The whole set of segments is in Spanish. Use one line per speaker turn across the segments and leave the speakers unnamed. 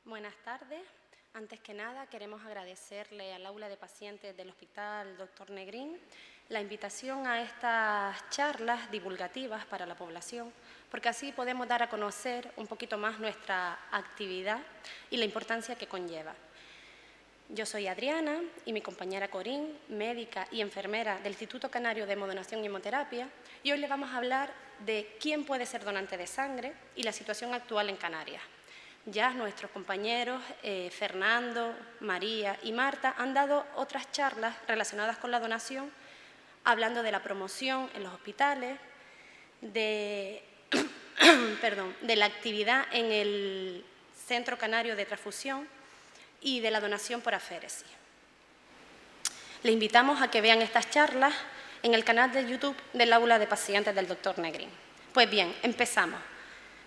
Buenas tardes. Antes que nada, queremos agradecerle al aula de pacientes del Hospital Dr. Negrín la invitación a estas charlas divulgativas para la población, porque así podemos dar a conocer un poquito más nuestra actividad y la importancia que conlleva. Yo soy Adriana y mi compañera Corín, médica y enfermera del Instituto Canario de Hemodonación y Hemoterapia, y hoy le vamos a hablar de quién puede ser donante de sangre y la situación actual en Canarias. Ya nuestros compañeros Fernando, María y Marta han dado otras charlas relacionadas con la donación, hablando de la promoción en los hospitales, de la actividad en el Centro Canario de Transfusión y de la donación por aféresis. Le invitamos a que vean estas charlas en el canal de YouTube del aula de pacientes del Dr. Negrín. Pues bien, empezamos.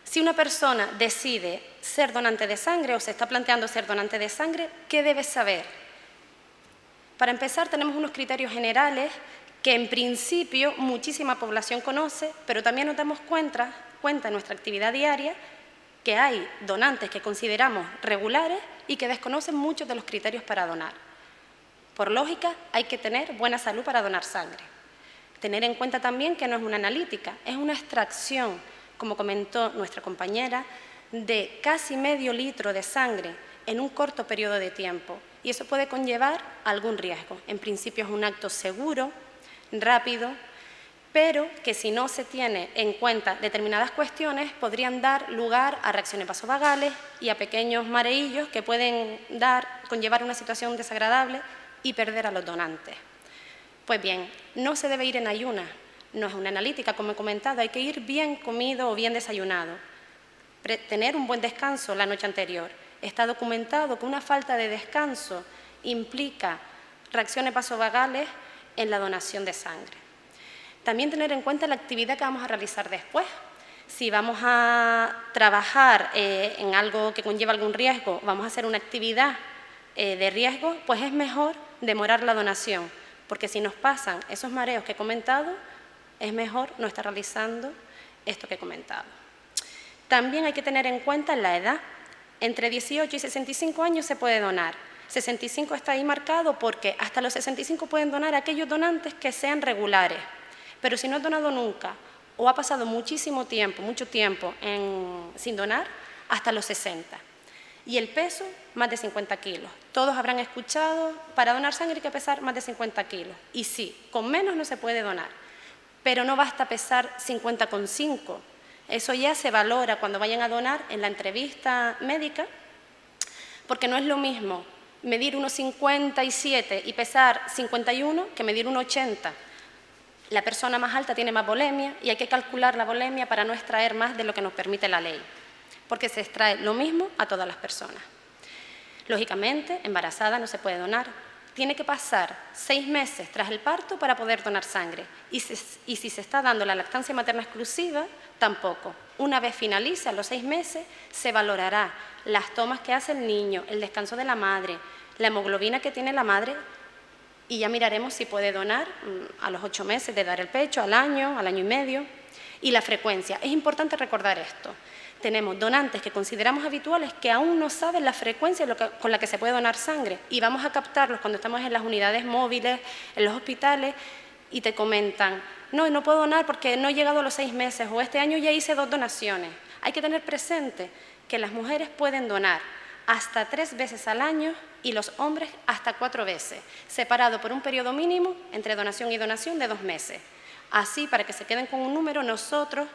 Si una persona decide ser donante de sangre o se está planteando ser donante de sangre, ¿qué debe saber? Para empezar, tenemos unos criterios generales que en principio muchísima población conoce, pero también nos damos cuenta en nuestra actividad diaria que hay donantes que consideramos regulares y que desconocen muchos de los criterios para donar. Por lógica, hay que tener buena salud para donar sangre. Tener en cuenta también que no es una analítica, es una extracción, como comentó nuestra compañera, de casi medio litro de sangre en un corto periodo de tiempo. Y eso puede conllevar algún riesgo. En principio es un acto seguro, rápido, pero que si no se tiene en cuenta determinadas cuestiones podrían dar lugar a reacciones vasovagales y a pequeños mareillos que pueden conllevar una situación desagradable y perder a los donantes. Pues bien, no se debe ir en ayunas. No es una analítica, como he comentado, hay que ir bien comido o bien desayunado. Tener un buen descanso la noche anterior. Está documentado que una falta de descanso implica reacciones vasovagales en la donación de sangre. También tener en cuenta la actividad que vamos a realizar después. Si vamos a trabajar en algo que conlleva algún riesgo, vamos a hacer una actividad de riesgo, pues es mejor demorar la donación, porque si nos pasan esos mareos que he comentado, es mejor no estar realizando esto que he comentado. También hay que tener en cuenta la edad. Entre 18 y 65 años se puede donar. 65 está ahí marcado porque hasta los 65 pueden donar aquellos donantes que sean regulares. Pero si no has donado nunca o ha pasado mucho tiempo sin donar, hasta los 60. Y el peso, más de 50 kilos. Todos habrán escuchado, para donar sangre hay que pesar más de 50 kilos. Y sí, con menos no se puede donar. Pero no basta pesar 50,5. Eso ya se valora cuando vayan a donar en la entrevista médica, porque no es lo mismo medir 1,57 y pesar 51 que medir 1,80. La persona más alta tiene más volemia y hay que calcular la volemia para no extraer más de lo que nos permite la ley, porque se extrae lo mismo a todas las personas. Lógicamente, embarazada no se puede donar. Tiene que pasar 6 meses tras el parto para poder donar sangre. Y si se está dando la lactancia materna exclusiva, tampoco. Una vez finalice, a los 6 meses, se valorará las tomas que hace el niño, el descanso de la madre, la hemoglobina que tiene la madre, y ya miraremos si puede donar a los 8 meses de dar el pecho, al año y medio, y la frecuencia. Es importante recordar esto. Tenemos donantes que consideramos habituales que aún no saben la frecuencia con la que se puede donar sangre y vamos a captarlos cuando estamos en las unidades móviles, en los hospitales y te comentan, no puedo donar porque no he llegado a los 6 meses o este año ya hice 2 donaciones. Hay que tener presente que las mujeres pueden donar hasta 3 veces al año y los hombres hasta 4 veces, separado por un periodo mínimo entre donación y donación de 2 meses. Así, para que se queden con un número, nosotros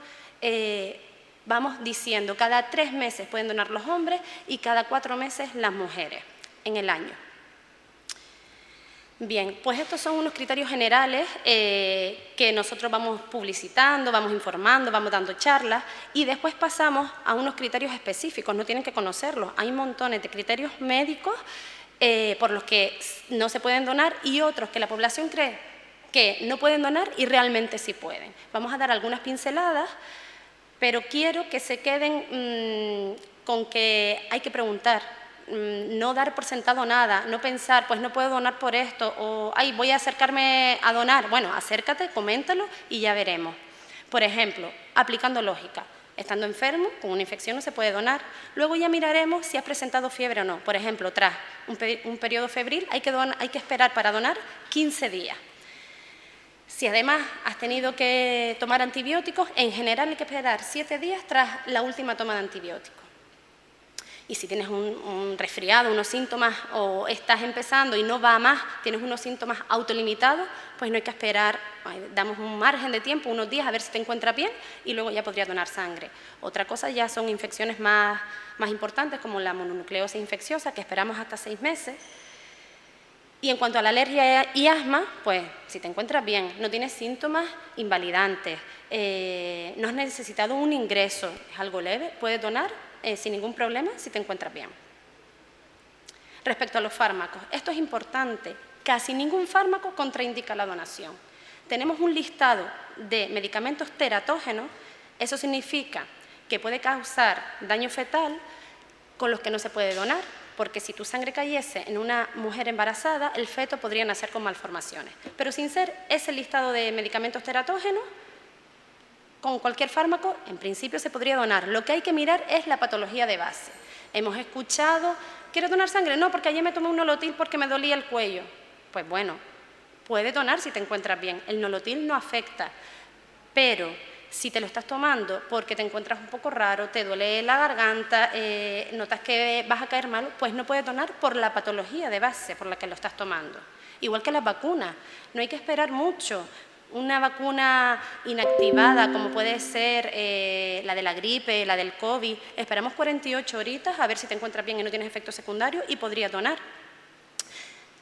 vamos diciendo cada 3 meses pueden donar los hombres y cada 4 meses las mujeres en el año. Bien, pues estos son unos criterios generales que nosotros vamos publicitando, vamos informando, vamos dando charlas y después pasamos a unos criterios específicos, no tienen que conocerlos. Hay montones de criterios médicos por los que no se pueden donar y otros que la población cree que no pueden donar y realmente sí pueden. Vamos a dar algunas pinceladas, pero quiero que se queden con que hay que preguntar, no dar por sentado nada, no pensar, pues no puedo donar por esto, o ay, voy a acercarme a donar. Bueno, acércate, coméntalo y ya veremos. Por ejemplo, aplicando lógica. Estando enfermo, con una infección no se puede donar. Luego ya miraremos si has presentado fiebre o no. Por ejemplo, tras un periodo febril hay que esperar para donar 15 días. Si además has tenido que tomar antibióticos, en general hay que esperar 7 días tras la última toma de antibióticos. Y si tienes un resfriado, unos síntomas, o estás empezando y no va más, tienes unos síntomas autolimitados, pues no hay que esperar, damos un margen de tiempo, unos días, a ver si te encuentras bien y luego ya podrías donar sangre. Otra cosa ya son infecciones más importantes, como la mononucleosis infecciosa, que esperamos hasta 6 meses. Y en cuanto a la alergia y asma, pues si te encuentras bien, no tienes síntomas invalidantes, no has necesitado un ingreso, es algo leve, puedes donar sin ningún problema si te encuentras bien. Respecto a los fármacos, esto es importante, casi ningún fármaco contraindica la donación. Tenemos un listado de medicamentos teratógenos, eso significa que puede causar daño fetal con los que no se puede donar, porque si tu sangre cayese en una mujer embarazada, el feto podría nacer con malformaciones. Pero sin ser ese listado de medicamentos teratógenos, con cualquier fármaco, en principio se podría donar. Lo que hay que mirar es la patología de base. Hemos escuchado, ¿quieres donar sangre? No, porque ayer me tomé un nolotil porque me dolía el cuello. Pues bueno, puedes donar si te encuentras bien. El nolotil no afecta, pero si te lo estás tomando porque te encuentras un poco raro, te duele la garganta, notas que vas a caer mal, pues no puedes donar por la patología de base por la que lo estás tomando. Igual que las vacunas, no hay que esperar mucho. Una vacuna inactivada, como puede ser la de la gripe, la del COVID, esperamos 48 horitas a ver si te encuentras bien y no tienes efectos secundarios y podrías donar.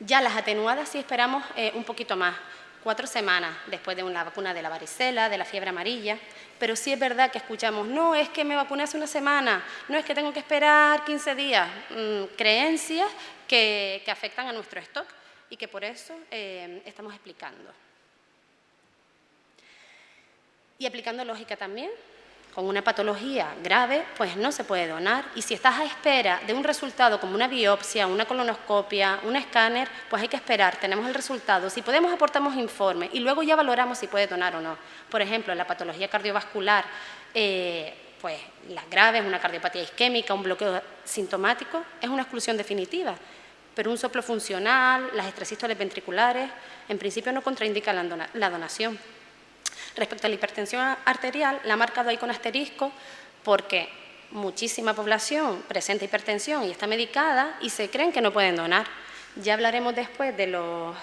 Ya las atenuadas sí esperamos un poquito más, 4 semanas después de una vacuna de la varicela, de la fiebre amarilla, pero sí es verdad que escuchamos, no, es que me vacuné hace una semana, no, es que tengo que esperar 15 días, creencias que afectan a nuestro stock y que por eso estamos explicando. Y aplicando lógica también, con una patología grave, pues no se puede donar. Y si estás a espera de un resultado como una biopsia, una colonoscopia, un escáner, pues hay que esperar, tenemos el resultado. Si podemos, aportamos informe y luego ya valoramos si puede donar o no. Por ejemplo, la patología cardiovascular, pues las graves, una cardiopatía isquémica, un bloqueo sintomático, es una exclusión definitiva. Pero un soplo funcional, las estresístoles ventriculares, en principio no contraindican la donación. Respecto a la hipertensión arterial, la ha marcado ahí con asterisco porque muchísima población presenta hipertensión y está medicada y se creen que no pueden donar. Ya hablaremos después de los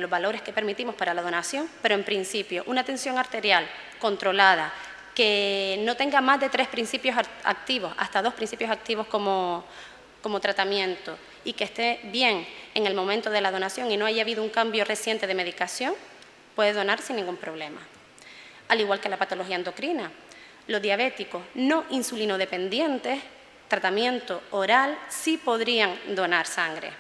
valores que permitimos para la donación, pero en principio una tensión arterial controlada que no tenga más de 3 principios activos, hasta 2 principios activos como tratamiento y que esté bien en el momento de la donación y no haya habido un cambio reciente de medicación, puede donar sin ningún problema. Al igual que la patología endocrina. Los diabéticos no insulinodependientes, tratamiento oral, sí podrían donar sangre.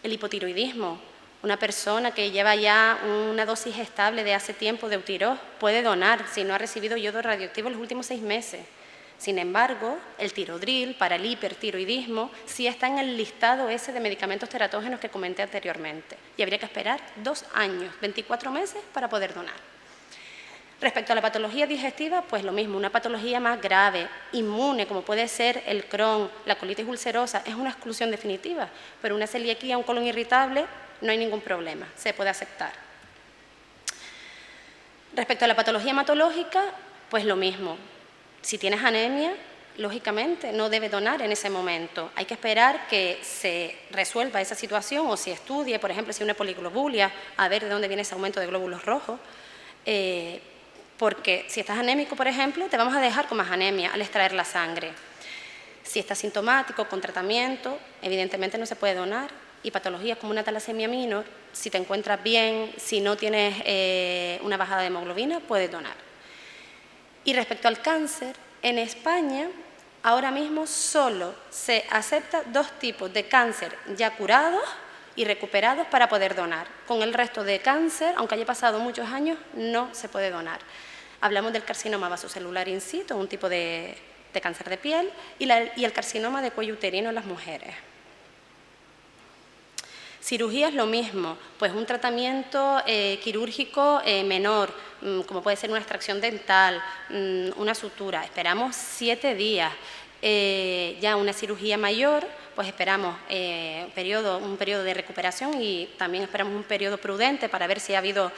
El hipotiroidismo, una persona que lleva ya una dosis estable de hace tiempo de Eutirox puede donar si no ha recibido yodo radioactivo en los últimos 6 meses. Sin embargo, el tirodril para el hipertiroidismo sí está en el listado ese de medicamentos teratógenos que comenté anteriormente y habría que esperar 2 años, 24 meses para poder donar. Respecto a la patología digestiva, pues lo mismo, una patología más grave, inmune, como puede ser el Crohn, la colitis ulcerosa, es una exclusión definitiva, pero una celiaquía, un colon irritable, no hay ningún problema, se puede aceptar. Respecto a la patología hematológica, pues lo mismo, si tienes anemia, lógicamente no debe donar en ese momento, hay que esperar que se resuelva esa situación o se estudie, por ejemplo, si hay una poliglobulia, a ver de dónde viene ese aumento de glóbulos rojos, porque si estás anémico, por ejemplo, te vamos a dejar con más anemia al extraer la sangre. Si estás sintomático, con tratamiento, evidentemente no se puede donar. Y patologías como una talasemia minor, si te encuentras bien, si no tienes una bajada de hemoglobina, puedes donar. Y respecto al cáncer, en España ahora mismo solo se acepta 2 tipos de cáncer ya curados y recuperados para poder donar. Con el resto de cáncer, aunque haya pasado muchos años, no se puede donar. Hablamos del carcinoma vasocelular in situ, un tipo de cáncer de piel, y el carcinoma de cuello uterino en las mujeres. Cirugía es lo mismo, pues un tratamiento quirúrgico menor, como puede ser una extracción dental, una sutura, esperamos 7 días. Ya una cirugía mayor, pues esperamos un periodo de recuperación y también esperamos un periodo prudente para ver si ha habido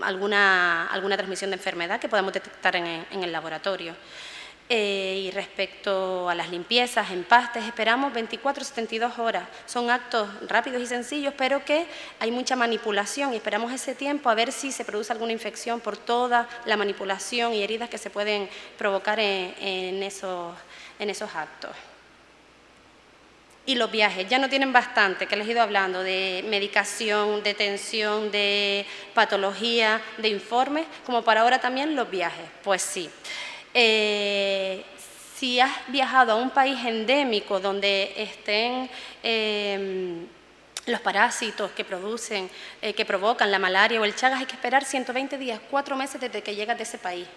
alguna transmisión de enfermedad que podamos detectar en el laboratorio. Y respecto a las limpiezas, empastes, esperamos 24 a 72 horas. Son actos rápidos y sencillos, pero que hay mucha manipulación y esperamos ese tiempo a ver si se produce alguna infección por toda la manipulación y heridas que se pueden provocar en esos actos. Y los viajes, ya no tienen bastante, que les he ido hablando de medicación, de tensión, de patología, de informes, como para ahora también los viajes. Pues sí. Si has viajado a un país endémico donde estén los parásitos que provocan la malaria o el Chagas, hay que esperar 120 días, 4 meses desde que llegas de ese país.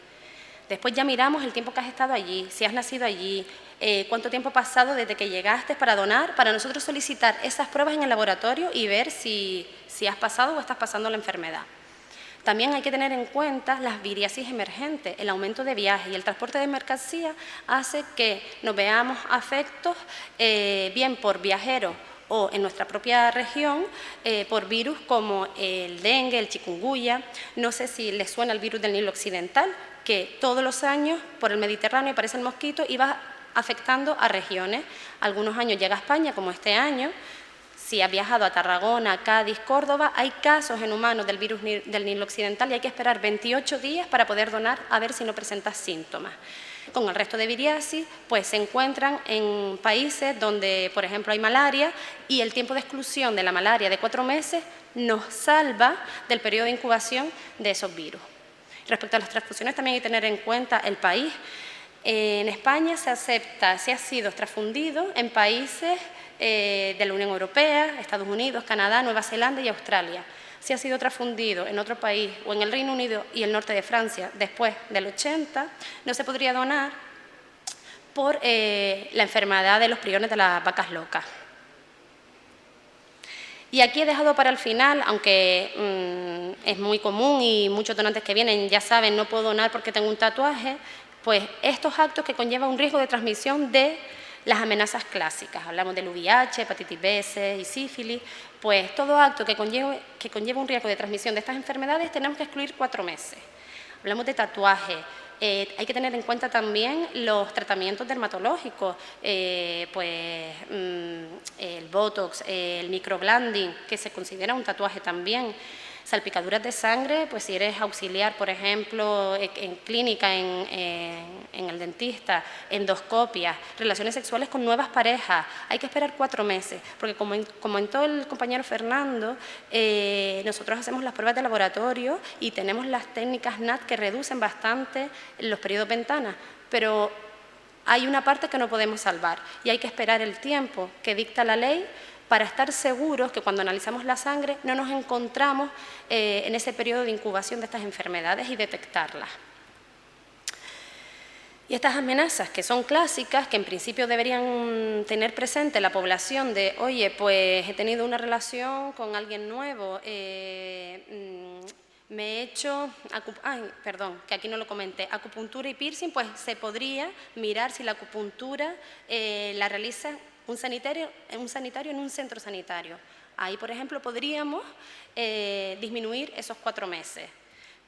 Después ya miramos el tiempo que has estado allí, si has nacido allí, cuánto tiempo ha pasado desde que llegaste para donar, para nosotros solicitar esas pruebas en el laboratorio y ver si has pasado o estás pasando la enfermedad. También hay que tener en cuenta las viriasis emergentes, el aumento de viajes y el transporte de mercancías hace que nos veamos afectos bien por viajeros o en nuestra propia región por virus como el dengue, el chikungunya. No sé si les suena el virus del Nilo Occidental, que todos los años por el Mediterráneo aparece el mosquito y va afectando a regiones. Algunos años llega a España, como este año. Si has viajado a Tarragona, Cádiz, Córdoba, hay casos en humanos del virus del Nilo Occidental y hay que esperar 28 días para poder donar a ver si no presentas síntomas. Con el resto de viriasis, pues se encuentran en países donde, por ejemplo, hay malaria y el tiempo de exclusión de la malaria de 4 meses nos salva del periodo de incubación de esos virus. Respecto a las transfusiones, también hay que tener en cuenta el país. En España se acepta si ha sido transfundido en países de la Unión Europea, Estados Unidos, Canadá, Nueva Zelanda y Australia. Si ha sido transfundido en otro país o en el Reino Unido y el norte de Francia después del 80, no se podría donar por la enfermedad de los priones de las vacas locas. Y aquí he dejado para el final, aunque es muy común y muchos donantes que vienen ya saben, no puedo donar porque tengo un tatuaje, pues estos actos que conllevan un riesgo de transmisión de las amenazas clásicas. Hablamos del VIH, hepatitis B, C y sífilis. Pues todo acto que conlleva un riesgo de transmisión de estas enfermedades tenemos que excluir 4 meses. Hablamos de tatuaje. Hay que tener en cuenta también los tratamientos dermatológicos, pues el botox, el microblading, que se considera un tatuaje también. Salpicaduras de sangre, pues si eres auxiliar, por ejemplo, en clínica, en el dentista, endoscopias, relaciones sexuales con nuevas parejas, hay que esperar 4 meses, porque como comentó el compañero Fernando, nosotros hacemos las pruebas de laboratorio y tenemos las técnicas NAT que reducen bastante los periodos ventanas, pero hay una parte que no podemos salvar y hay que esperar el tiempo que dicta la ley para estar seguros que cuando analizamos la sangre no nos encontramos en ese periodo de incubación de estas enfermedades y detectarlas. Y estas amenazas que son clásicas, que en principio deberían tener presente la población de, oye, pues he tenido una relación con alguien nuevo, me he hecho, que aquí no lo comenté, acupuntura y piercing, pues se podría mirar si la acupuntura la realiza un sanitario en un centro sanitario. Ahí, por ejemplo, podríamos disminuir esos 4 meses.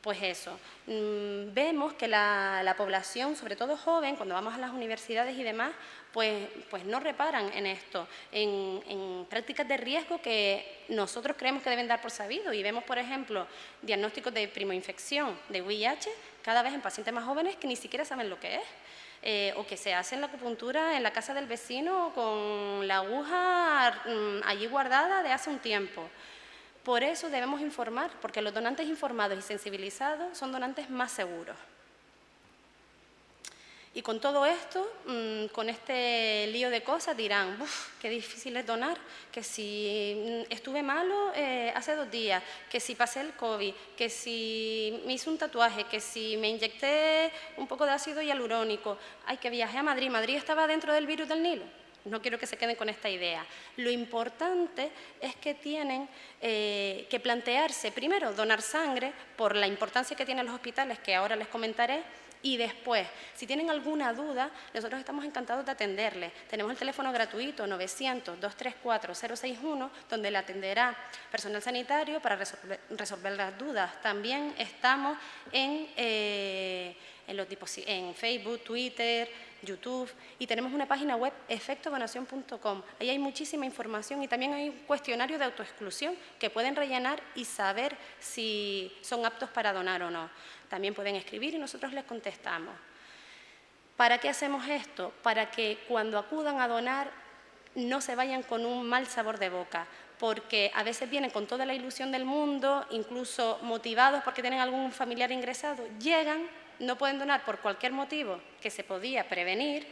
Pues eso, vemos que la población, sobre todo joven, cuando vamos a las universidades y demás, pues no reparan en esto, en prácticas de riesgo que nosotros creemos que deben dar por sabido. Y vemos, por ejemplo, diagnósticos de primoinfección de VIH cada vez en pacientes más jóvenes que ni siquiera saben lo que es. O que se hacen la acupuntura en la casa del vecino con la aguja allí guardada de hace un tiempo. Por eso debemos informar, porque los donantes informados y sensibilizados son donantes más seguros. Y con todo esto, con este lío de cosas, dirán, uff, qué difícil es donar, que si estuve malo hace 2 días, que si pasé el COVID, que si me hice un tatuaje, que si me inyecté un poco de ácido hialurónico, ay, que viajé a Madrid, Madrid estaba dentro del virus del Nilo. No quiero que se queden con esta idea. Lo importante es que tienen que plantearse, primero, donar sangre por la importancia que tienen los hospitales, que ahora les comentaré, y después, si tienen alguna duda, nosotros estamos encantados de atenderles. Tenemos el teléfono gratuito 900-234-061, donde le atenderá personal sanitario para resolver las dudas. También estamos en Facebook, Twitter, YouTube, y tenemos una página web, efectodonación.com. Ahí hay muchísima información y también hay un cuestionario de autoexclusión que pueden rellenar y saber si son aptos para donar o no. También pueden escribir y nosotros les contestamos. ¿Para qué hacemos esto? Para que cuando acudan a donar no se vayan con un mal sabor de boca, porque a veces vienen con toda la ilusión del mundo, incluso motivados porque tienen algún familiar ingresado, llegan, no pueden donar por cualquier motivo que se podía prevenir,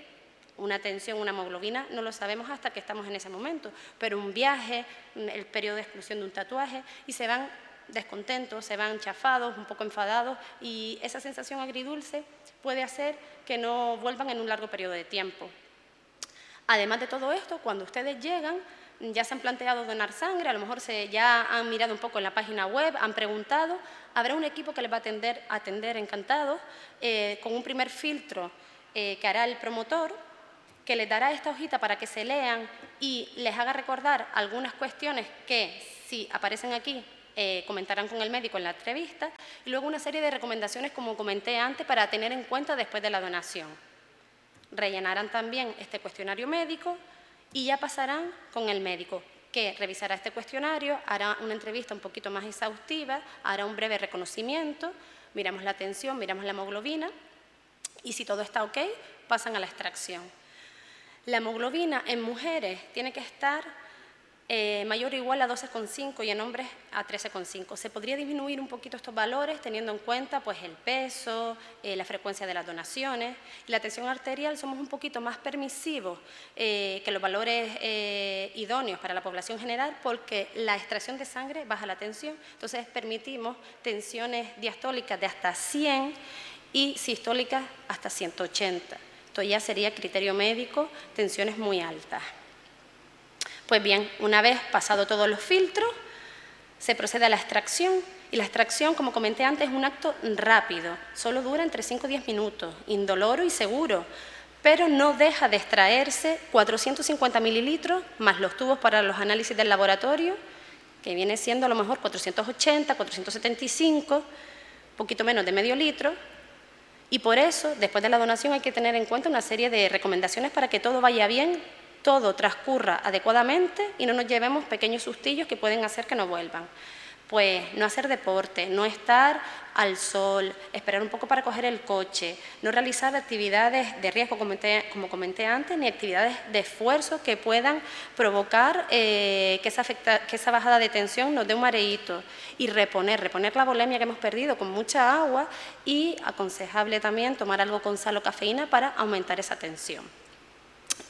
una tensión, una hemoglobina, no lo sabemos hasta que estamos en ese momento, pero un viaje, el periodo de exclusión de un tatuaje, y se van descontentos, se van chafados, un poco enfadados, y esa sensación agridulce puede hacer que no vuelvan en un largo periodo de tiempo. Además de todo esto, cuando ustedes llegan, ya se han planteado donar sangre, a lo mejor ya han mirado un poco en la página web, han preguntado, habrá un equipo que les va a atender encantados, con un primer filtro que hará el promotor, que les dará esta hojita para que se lean y les haga recordar algunas cuestiones que, si aparecen aquí, comentarán con el médico en la entrevista, y luego una serie de recomendaciones, como comenté antes, para tener en cuenta después de la donación. Rellenarán también este cuestionario médico y ya pasarán con el médico, que revisará este cuestionario, hará una entrevista un poquito más exhaustiva, hará un breve reconocimiento, miramos la tensión, miramos la hemoglobina, y si todo está ok, pasan a la extracción. La hemoglobina en mujeres tiene que estar mayor o igual a 12,5 y en hombres a 13,5. Se podría disminuir un poquito estos valores teniendo en cuenta pues, el peso, la frecuencia de las donaciones. Y la tensión arterial somos un poquito más permisivos que los valores idóneos para la población general, porque la extracción de sangre baja la tensión. Entonces permitimos tensiones diastólicas de hasta 100 y sistólicas hasta 180. Esto ya sería criterio médico, tensiones muy altas. Pues bien, una vez pasado todos los filtros, se procede a la extracción. Y la extracción, como comenté antes, es un acto rápido, solo dura entre 5 y 10 minutos, indoloro y seguro, pero no deja de extraerse 450 mililitros más los tubos para los análisis del laboratorio, que viene siendo a lo mejor 480, 475, un poquito menos de medio litro. Y por eso, después de la donación, hay que tener en cuenta una serie de recomendaciones para que todo vaya bien, todo transcurra adecuadamente y no nos llevemos pequeños sustillos que pueden hacer que no vuelvan. Pues no hacer deporte, no estar al sol, esperar un poco para coger el coche, no realizar actividades de riesgo, como comenté antes, ni actividades de esfuerzo que puedan provocar que esa bajada de tensión nos dé un mareíto. Y reponer la volemia que hemos perdido con mucha agua, y aconsejable también tomar algo con sal o cafeína para aumentar esa tensión.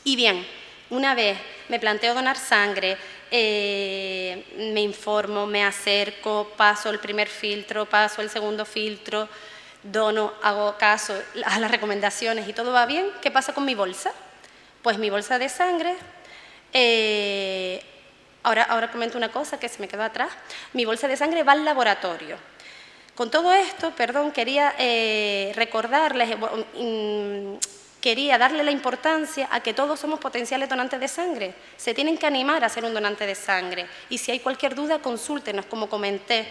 Y bien, una vez me planteo donar sangre, me informo, me acerco, paso el primer filtro, paso el segundo filtro, dono, hago caso a las recomendaciones y todo va bien, ¿qué pasa con mi bolsa? Pues mi bolsa de sangre, ahora comento una cosa que se me quedó atrás, mi bolsa de sangre va al laboratorio. Con todo esto, quería recordarles quería darle la importancia a que todos somos potenciales donantes de sangre. Se tienen que animar a ser un donante de sangre. Y si hay cualquier duda, consúltenos, como comenté,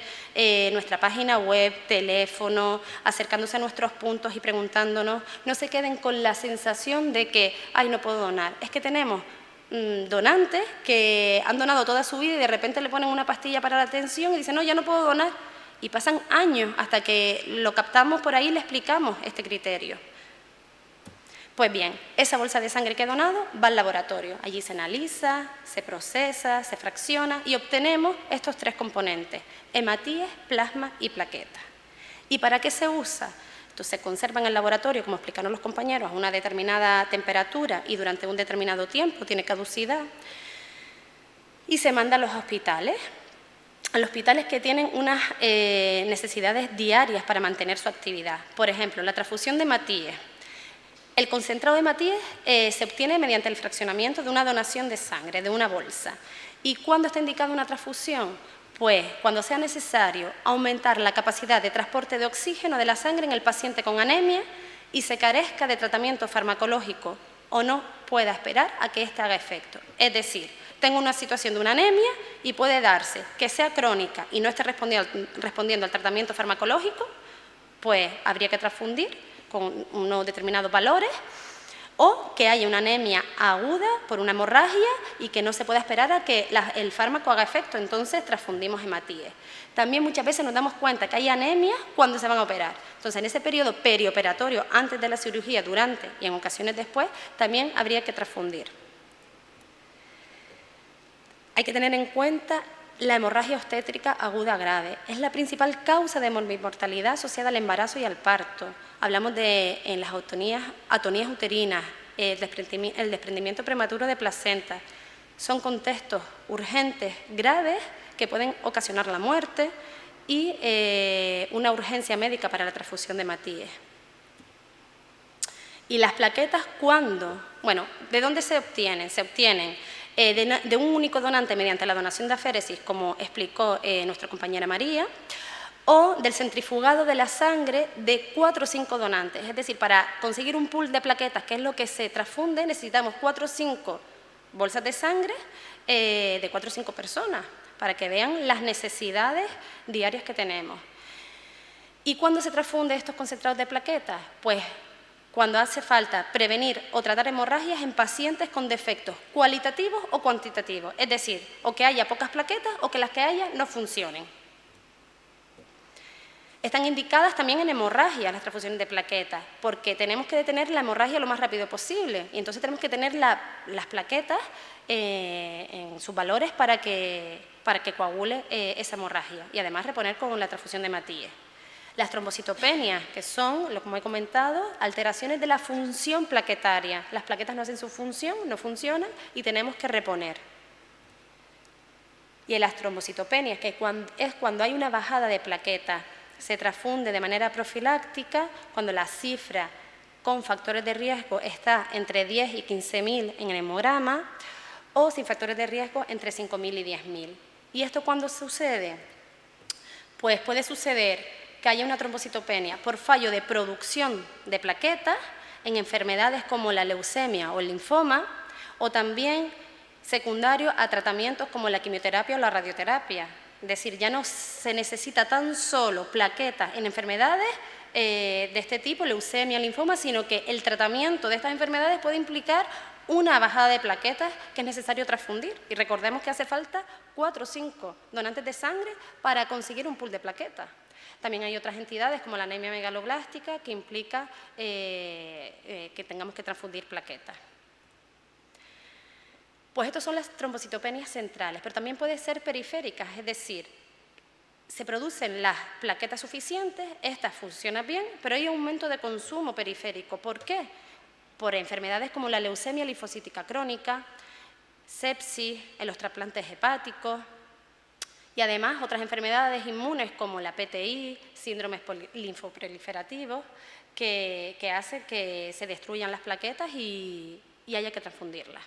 nuestra página web, teléfono, acercándose a nuestros puntos y preguntándonos. No se queden con la sensación de que, ay, no puedo donar. Es que tenemos donantes que han donado toda su vida y de repente le ponen una pastilla para la tensión y dicen, no, ya no puedo donar. Y pasan años hasta que lo captamos por ahí y le explicamos este criterio. Pues bien, esa bolsa de sangre que he donado va al laboratorio. Allí se analiza, se procesa, se fracciona y obtenemos estos 3 componentes: hematíes, plasma y plaquetas. ¿Y para qué se usa? Esto se conserva en el laboratorio, como explicaron los compañeros, a una determinada temperatura y durante un determinado tiempo, tiene caducidad, y se manda a los hospitales. A los hospitales que tienen unas necesidades diarias para mantener su actividad. Por ejemplo, la transfusión de hematíes. El concentrado de hematíes se obtiene mediante el fraccionamiento de una donación de sangre, de una bolsa. ¿Y cuándo está indicada una transfusión? Pues cuando sea necesario aumentar la capacidad de transporte de oxígeno de la sangre en el paciente con anemia y se carezca de tratamiento farmacológico o no pueda esperar a que éste haga efecto. Es decir, tengo una situación de una anemia y puede darse que sea crónica y no esté respondiendo al tratamiento farmacológico, pues habría que transfundir con unos determinados valores, o que haya una anemia aguda por una hemorragia y que no se pueda esperar a que el fármaco haga efecto, entonces transfundimos hematíes. También muchas veces nos damos cuenta que hay anemias cuando se van a operar. Entonces, en ese periodo perioperatorio, antes de la cirugía, durante y en ocasiones después, también habría que transfundir. Hay que tener en cuenta la hemorragia obstétrica aguda grave. Es la principal causa de morbimortalidad asociada al embarazo y al parto. Hablamos de en las atonías uterinas, el desprendimiento prematuro de placenta. Son contextos urgentes, graves, que pueden ocasionar la muerte y una urgencia médica para la transfusión de hematíes. ¿Y las plaquetas cuándo? Bueno, ¿de dónde se obtienen? Se obtienen de un único donante mediante la donación de aféresis, como explicó nuestra compañera María, o del centrifugado de la sangre de 4 o 5 donantes. Es decir, para conseguir un pool de plaquetas, que es lo que se transfunde, necesitamos 4 o 5 bolsas de sangre de 4 o 5 personas, para que vean las necesidades diarias que tenemos. ¿Y cuándo se transfunde estos concentrados de plaquetas? Pues cuando hace falta prevenir o tratar hemorragias en pacientes con defectos cualitativos o cuantitativos, es decir, o que haya pocas plaquetas o que las que haya no funcionen. Están indicadas también en hemorragia las transfusiones de plaquetas, porque tenemos que detener la hemorragia lo más rápido posible y entonces tenemos que tener las plaquetas en sus valores para que coagule esa hemorragia y además reponer con la transfusión de hematíes. Las trombocitopenias, que son, como he comentado, alteraciones de la función plaquetaria. Las plaquetas no hacen su función, no funcionan y tenemos que reponer. Y en las trombocitopenias, que es cuando hay una bajada de plaquetas, se transfunde de manera profiláctica cuando la cifra con factores de riesgo está entre 10 y 15.000 en el hemograma o sin factores de riesgo entre 5.000 y 10.000. ¿Y esto cuándo sucede? Pues puede suceder que haya una trombocitopenia por fallo de producción de plaquetas en enfermedades como la leucemia o el linfoma, o también secundario a tratamientos como la quimioterapia o la radioterapia. Es decir, ya no se necesita tan solo plaquetas en enfermedades de este tipo, leucemia, linfoma, sino que el tratamiento de estas enfermedades puede implicar una bajada de plaquetas que es necesario transfundir. Y recordemos que hace falta 4 o 5 donantes de sangre para conseguir un pool de plaquetas. También hay otras entidades como la anemia megaloblástica que implica que tengamos que transfundir plaquetas. Pues estas son las trombocitopenias centrales, pero también pueden ser periféricas, es decir, se producen las plaquetas suficientes, estas funcionan bien, pero hay un aumento de consumo periférico. ¿Por qué? Por enfermedades como la leucemia linfocítica crónica, sepsis, en los trasplantes hepáticos y además otras enfermedades inmunes como la PTI, síndromes linfoproliferativos, que hacen que se destruyan las plaquetas y haya que transfundirlas.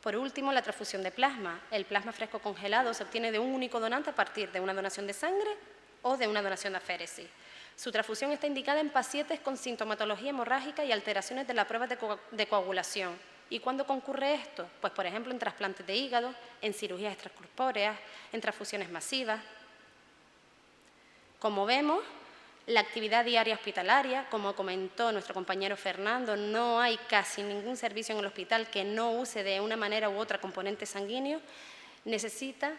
Por último, la transfusión de plasma. El plasma fresco congelado se obtiene de un único donante a partir de una donación de sangre o de una donación de aféresis. Su transfusión está indicada en pacientes con sintomatología hemorrágica y alteraciones de las pruebas de coagulación. ¿Y cuándo concurre esto? Pues, por ejemplo, en trasplantes de hígado, en cirugías extracorpóreas, en transfusiones masivas. Como vemos, la actividad diaria hospitalaria, como comentó nuestro compañero Fernando, no hay casi ningún servicio en el hospital que no use de una manera u otra componente sanguíneo, necesita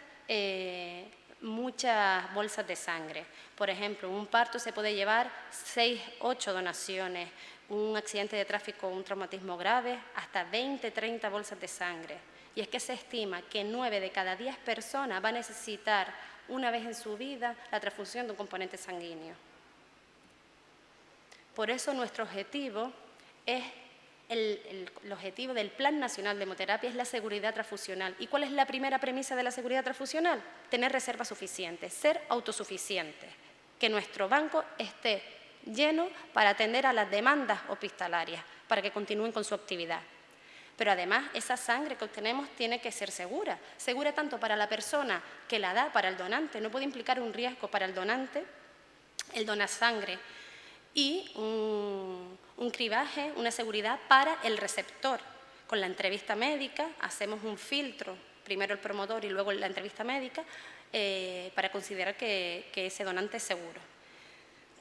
muchas bolsas de sangre. Por ejemplo, un parto se puede llevar 6, 8 donaciones, un accidente de tráfico o un traumatismo grave, hasta 20, 30 bolsas de sangre. Y es que se estima que 9 de cada 10 personas va a necesitar una vez en su vida la transfusión de un componente sanguíneo. Por eso nuestro objetivo es el objetivo del Plan Nacional de Hemoterapia es la seguridad transfusional. ¿Y cuál es la primera premisa de la seguridad transfusional? Tener reservas suficientes, ser autosuficientes, que nuestro banco esté lleno para atender a las demandas hospitalarias, para que continúen con su actividad. Pero además, esa sangre que obtenemos tiene que ser segura, segura tanto para la persona que la da, para el donante, no puede implicar un riesgo para el donante, el donasangre, y un cribaje, una seguridad para el receptor. Con la entrevista médica hacemos un filtro, primero el promotor y luego la entrevista médica, para considerar que ese donante es seguro.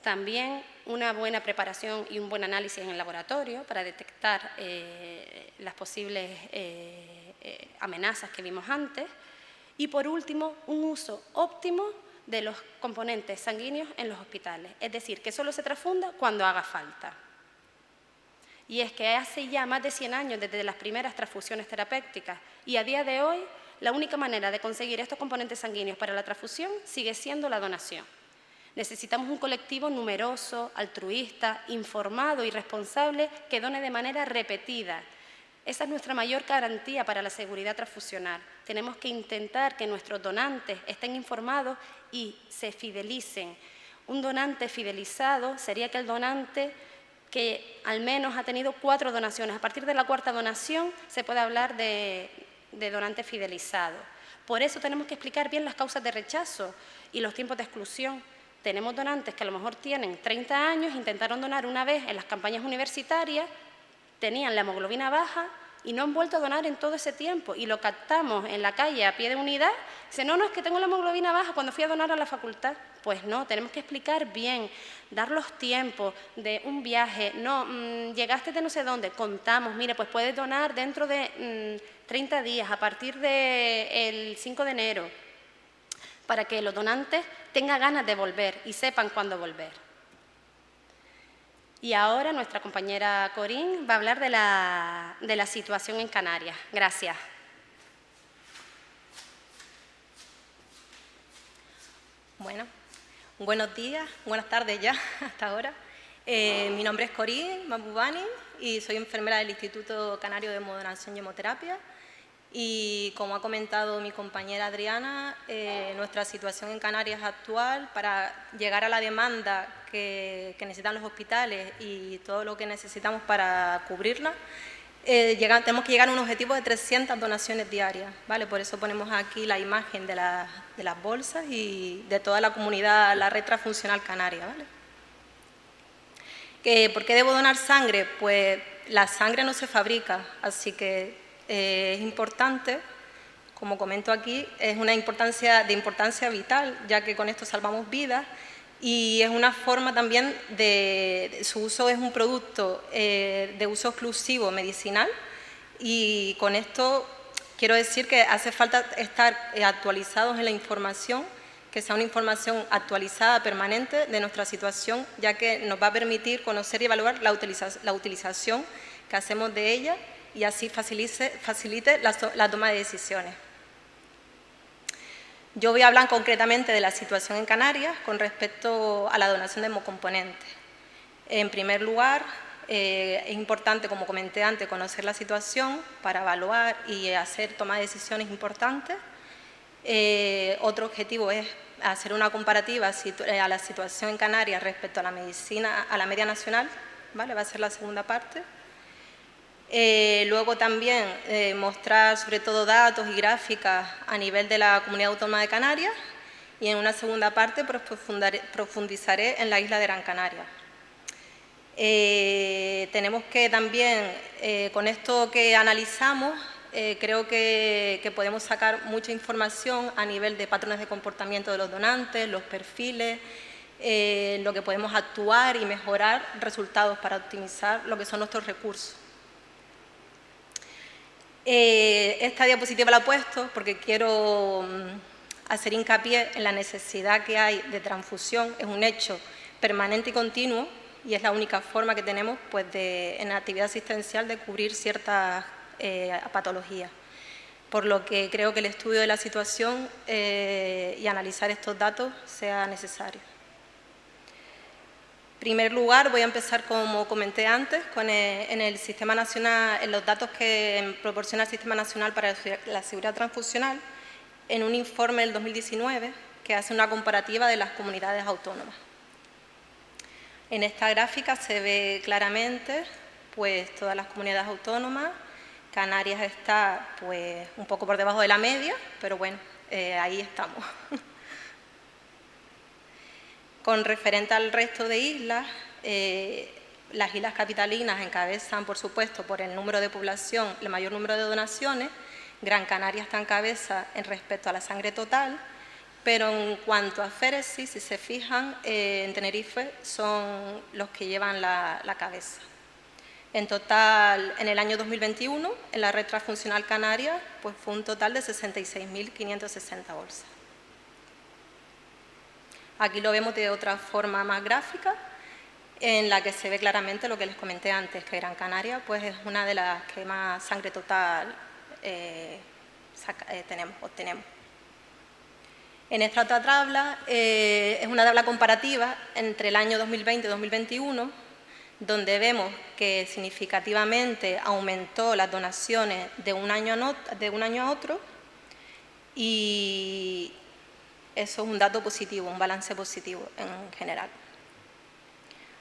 También una buena preparación y un buen análisis en el laboratorio para detectar las posibles amenazas que vimos antes. Y por último, un uso óptimo de los componentes sanguíneos en los hospitales, es decir, que solo se transfunda cuando haga falta. Y es que hace ya más de 100 años desde las primeras transfusiones terapéuticas y a día de hoy la única manera de conseguir estos componentes sanguíneos para la transfusión sigue siendo la donación. Necesitamos un colectivo numeroso, altruista, informado y responsable que done de manera repetida. Esa es nuestra mayor garantía para la seguridad transfusional. Tenemos que intentar que nuestros donantes estén informados y se fidelicen. Un donante fidelizado sería aquel donante que al menos ha tenido 4 donaciones. A partir de la 4ª donación se puede hablar de donante fidelizado. Por eso tenemos que explicar bien las causas de rechazo y los tiempos de exclusión. Tenemos donantes que a lo mejor tienen 30 años, intentaron donar una vez en las campañas universitarias, tenían la hemoglobina baja y no han vuelto a donar en todo ese tiempo. Y lo captamos en la calle a pie de unidad. Dice, no, es que tengo la hemoglobina baja cuando fui a donar a la facultad. Pues no, tenemos que explicar bien, dar los tiempos de un viaje. No, llegaste de no sé dónde, contamos, mire, pues puedes donar dentro de 30 días, a partir del 5 de enero, para que los donantes tengan ganas de volver y sepan cuándo volver. Y ahora nuestra compañera Corín va a hablar de la situación en Canarias. Gracias.
Bueno, buenos días, buenas tardes ya, hasta ahora. Mi nombre es Corín Mambubani y soy enfermera del Instituto Canario de Hemodonación y Hemoterapia. Y como ha comentado mi compañera Adriana, nuestra situación en Canarias actual, para llegar a la demanda que necesitan los hospitales y todo lo que necesitamos para cubrirla, tenemos que llegar a un objetivo de 300 donaciones diarias, ¿vale? Por eso ponemos aquí la imagen de las bolsas y de toda la comunidad, la red transfuncional canaria, ¿vale? ¿Por qué debo donar sangre? Pues la sangre no se fabrica, así que es importante, como comento aquí, es de importancia vital, ya que con esto salvamos vidas y es una forma también su uso es un producto de uso exclusivo medicinal y con esto quiero decir que hace falta estar actualizados en la información, que sea una información actualizada, permanente de nuestra situación, ya que nos va a permitir conocer y evaluar la utilización que hacemos de ella y así facilite la toma de decisiones. Yo voy a hablar concretamente de la situación en Canarias con respecto a la donación de hemocomponentes. En primer lugar, es importante, como comenté antes, conocer la situación para evaluar y hacer toma de decisiones importantes. Otro objetivo es hacer una comparativa a la situación en Canarias respecto a la medicina, a la media nacional, ¿vale? Va a ser la segunda parte. Luego también mostrar sobre todo datos y gráficas a nivel de la Comunidad Autónoma de Canarias y en una segunda parte pues, profundizaré en la isla de Gran Canaria. Tenemos que también, con esto que analizamos, creo que podemos sacar mucha información a nivel de patrones de comportamiento de los donantes, los perfiles, lo que podemos actuar y mejorar resultados para optimizar lo que son nuestros recursos. Esta diapositiva la he puesto porque quiero hacer hincapié en la necesidad que hay de transfusión. Es un hecho permanente y continuo y es la única forma que tenemos pues, en la actividad asistencial de cubrir ciertas patologías. Por lo que creo que el estudio de la situación y analizar estos datos sea necesario. En primer lugar, voy a empezar, como comenté antes, en el Sistema Nacional, en los datos que proporciona el Sistema Nacional para la Seguridad Transfusional, en un informe del 2019 que hace una comparativa de las comunidades autónomas. En esta gráfica se ve claramente pues, todas las comunidades autónomas. Canarias está pues, un poco por debajo de la media, pero bueno, ahí estamos. Con referente al resto de islas, las islas capitalinas encabezan, por supuesto, por el número de población, el mayor número de donaciones. Gran Canaria está en cabeza en respecto a la sangre total, pero en cuanto a féresis, si se fijan, en Tenerife son los que llevan la cabeza. En total, en el año 2021, en la red transfuncional canaria, pues fue un total de 66.560 bolsas. Aquí lo vemos de otra forma más gráfica, en la que se ve claramente lo que les comenté antes, que Gran Canaria pues, es una de las que más sangre total obtenemos. En esta otra tabla es una tabla comparativa entre el año 2020 y 2021, donde vemos que significativamente aumentó las donaciones de un año a otro y eso es un dato positivo, un balance positivo en general.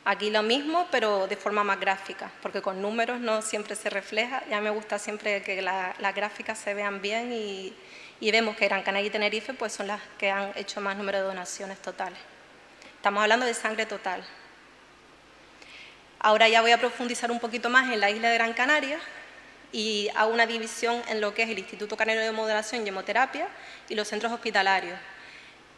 Aquí lo mismo, pero de forma más gráfica, porque con números no siempre se refleja. Ya me gusta siempre que las gráficas se vean bien y vemos que Gran Canaria y Tenerife pues, son las que han hecho más número de donaciones totales. Estamos hablando de sangre total. Ahora ya voy a profundizar un poquito más en la isla de Gran Canaria y hago una división en lo que es el Instituto Canario de Modelación y Hemoterapia y los centros hospitalarios.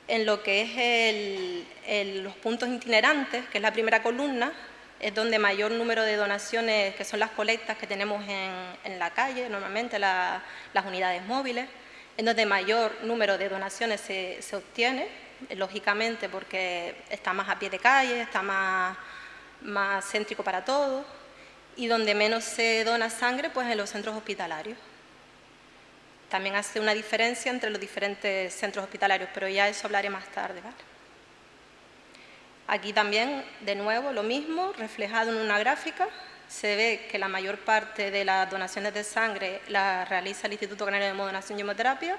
En lo que es los puntos itinerantes, que es la primera columna, es donde mayor número de donaciones, que son las colectas que tenemos en la calle, normalmente las unidades móviles, en donde mayor número de donaciones se obtiene, lógicamente porque está más a pie de calle, está más céntrico para todos, y donde menos se dona sangre, pues en los centros hospitalarios. También hace una diferencia entre los diferentes centros hospitalarios, pero ya eso hablaré más tarde, ¿vale? Aquí también, de nuevo, lo mismo, reflejado en una gráfica. Se ve que la mayor parte de las donaciones de sangre las realiza el Instituto Canario de Modelación y Hemoterapia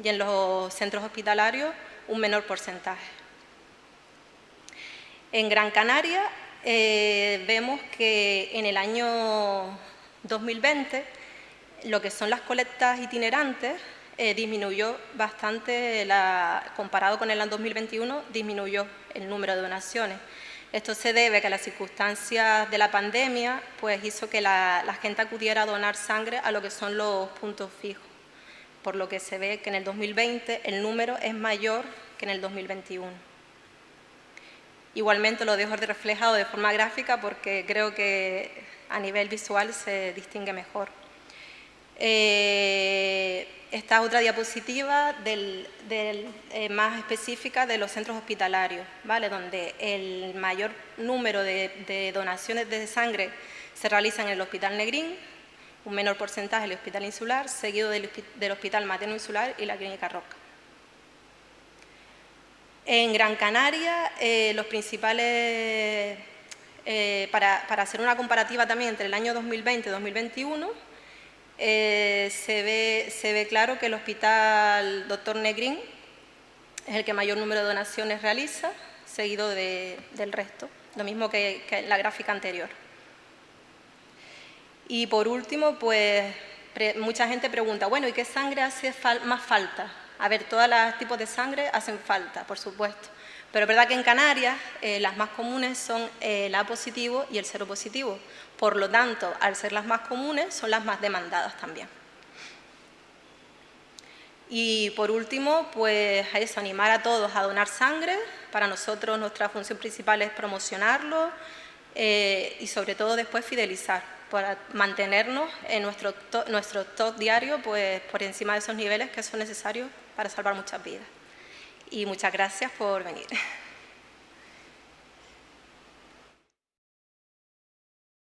y en los centros hospitalarios un menor porcentaje. En Gran Canaria vemos que en el año 2020 lo que son las colectas itinerantes disminuyó bastante, comparado con el año 2021, disminuyó el número de donaciones. Esto se debe a que las circunstancias de la pandemia pues, hizo que la gente acudiera a donar sangre a lo que son los puntos fijos, por lo que se ve que en el 2020 el número es mayor que en el 2021. Igualmente lo dejo reflejado de forma gráfica porque creo que a nivel visual se distingue mejor. Esta es otra diapositiva más específica de los centros hospitalarios, ¿vale? Donde el mayor número de donaciones de sangre se realizan en el Hospital Negrín, un menor porcentaje en el Hospital Insular, seguido del Hospital Materno Insular y la Clínica Roca. En Gran Canaria, los principales, para hacer una comparativa también entre el año 2020 y 2021, se ve claro que el Hospital Dr. Negrín es el que mayor número de donaciones realiza, seguido del resto, lo mismo que en la gráfica anterior. Y por último, pues mucha gente pregunta, bueno, ¿y qué sangre hace más falta A ver, todos los tipos de sangre hacen falta, por supuesto, pero es verdad que en Canarias las más comunes son el A positivo y el cero positivo. Por lo tanto, al ser las más comunes, son las más demandadas también. Y por último, pues es animar a todos a donar sangre. Para nosotros nuestra función principal es promocionarlo y sobre todo después fidelizar, para mantenernos en nuestro top diario pues, por encima de esos niveles que son necesarios para salvar muchas vidas. Y muchas gracias por venir.